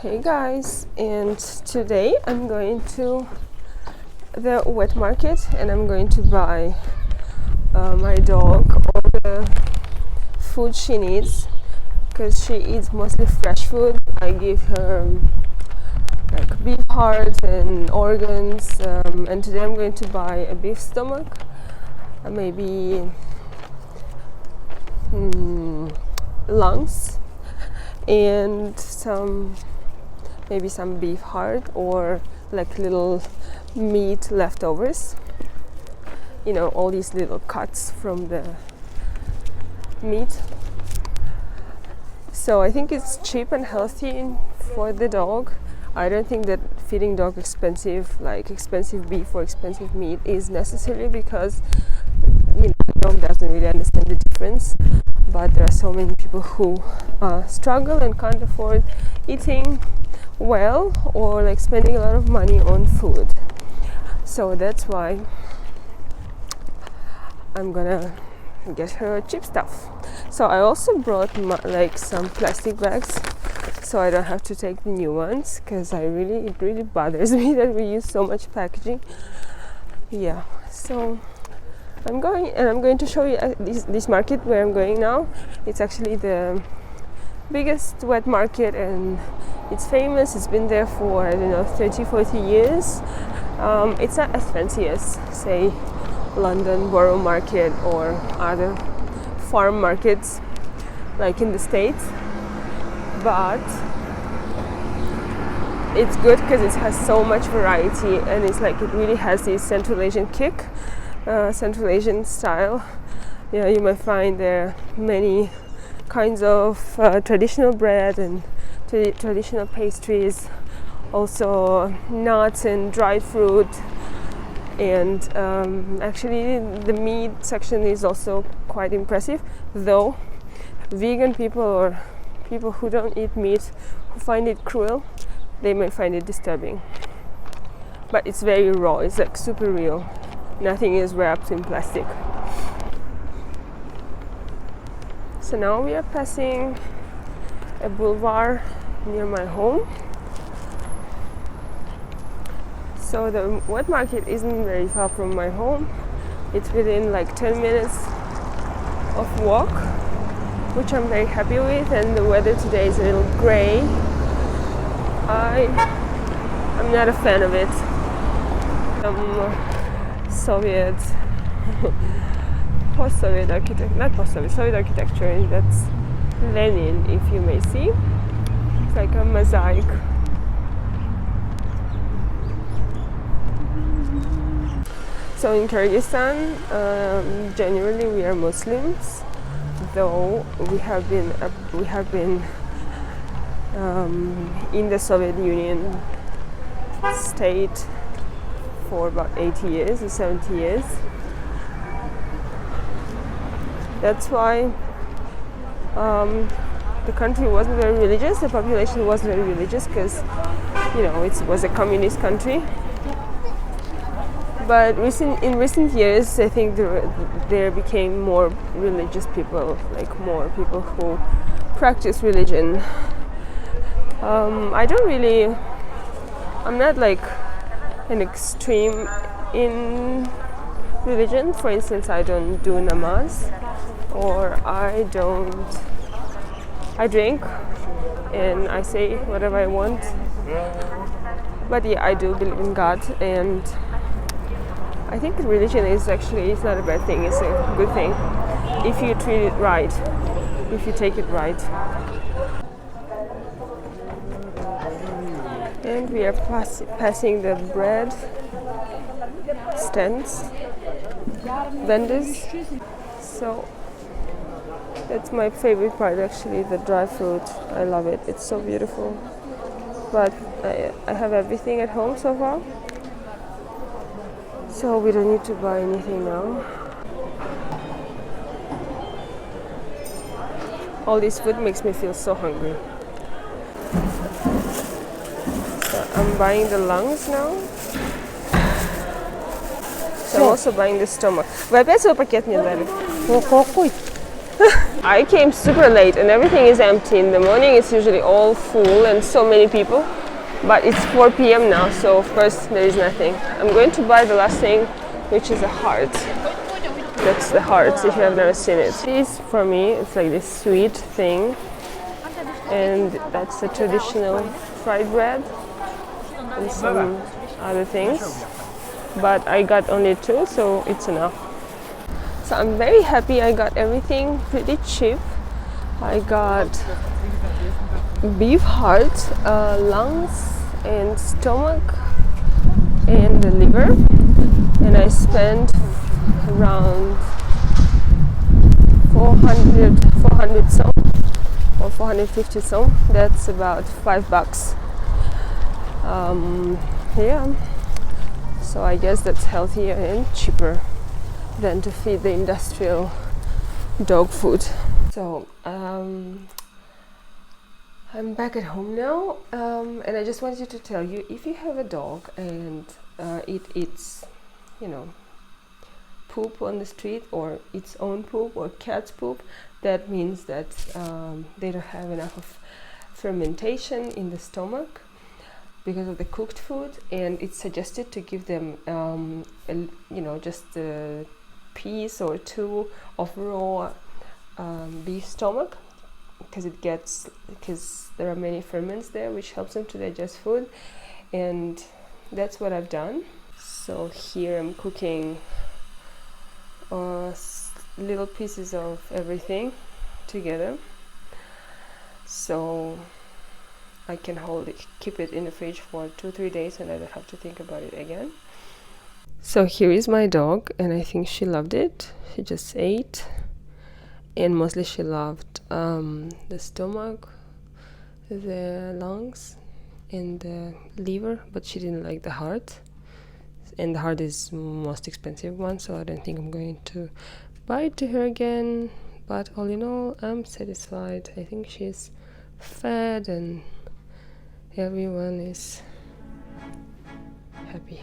Hey guys, and today I'm going to the wet market and I'm going to buy my dog all the food she needs because she eats mostly fresh food. I give her like beef hearts and organs, and today I'm going to buy a beef stomach, maybe lungs, and maybe some beef heart or like little meat leftovers, all these little cuts from the meat. So I think it's cheap and healthy for the dog. I don't think that feeding dog expensive beef or expensive meat is necessary because the dog doesn't really understand the difference. But there are so many people who struggle and can't afford eating well or like spending a lot of money on food. So that's why I'm gonna get her cheap stuff. So I also brought some plastic bags so I don't have to take the new ones because it really bothers me that we use so much packaging. Yeah, so I'm going to show you this market where I'm going now. It's actually the biggest wet market and it's famous. It's been there for 30-40 years. It's not as fancy as say London Borough Market or other farm markets like in the States, but it's good because it has so much variety and it really has this Central Asian kick, Central Asian style. You might find there many kinds of traditional bread and traditional pastries, also nuts and dried fruit, and actually the meat section is also quite impressive, though vegan people or people who don't eat meat, who find it cruel, they may find it disturbing. But it's very raw, it's like super real, nothing is wrapped in plastic. So now we are passing a boulevard near my home. So the wet market isn't very far from my home. It's within like 10 minutes of walk, which I'm very happy with, and the weather today is a little gray. I'm not a fan of it. Soviet Soviet architecture. That's Lenin, if you may see. It's like a mosaic. So in Kyrgyzstan, generally we are Muslims, though we have been in the Soviet Union state for about 80 years or 70 years. That's why the country wasn't very religious, the population wasn't very religious because, it was a communist country. But in recent years, I think there became more religious people, like more people who practice religion. I'm not like an extreme in religion. For instance, I don't do namaz, or I drink and I say whatever I want. But yeah, I do believe in God, and I think religion is actually, it's not a bad thing, it's a good thing if you treat it right, if you take it right. And we are passing the bread stands, vendors. So that's my favorite part actually, the dry fruit. I love it, it's so beautiful. But I have everything at home so far, so we don't need to buy anything now. All this food makes me feel so hungry. So I'm buying the lungs now. So I'm also buying the stomach. Вы опять свой пакет мне дали? О, какой? I came super late and everything is empty. In the morning it's usually all full and so many people, but it's 4 p.m. now, so of course there is nothing. I'm going to buy the last thing, which is a heart. That's the heart, if you have never seen it. This, for me, it's like this sweet thing, and that's a traditional fried bread and some other things, but I got only 2, so it's enough. So I'm very happy I got everything pretty cheap. I got beef heart, lungs and stomach and the liver, and I spent around 400 some or 450 some. That's about $5. Yeah, so I guess that's healthier and cheaper than to feed the industrial dog food. So I'm back at home now, and I just wanted to tell you, if you have a dog and it eats, you know, poop on the street or its own poop or cat's poop, that means that they don't have enough of fermentation in the stomach because of the cooked food, and it's suggested to give them just a piece or 2 of raw beef stomach, because there are many ferments there which helps them to digest food, and that's what I've done. So here I'm cooking little pieces of everything together, so I can keep it in the fridge for 2-3 days, and I don't have to think about it again. So here is my dog, and I think she loved it. She just ate, and mostly she loved the stomach, the lungs and the liver, but she didn't like the heart, and the heart is most expensive one, so I don't think I'm going to buy it to her again. But all in all, I'm satisfied. I think she's fed and everyone is happy.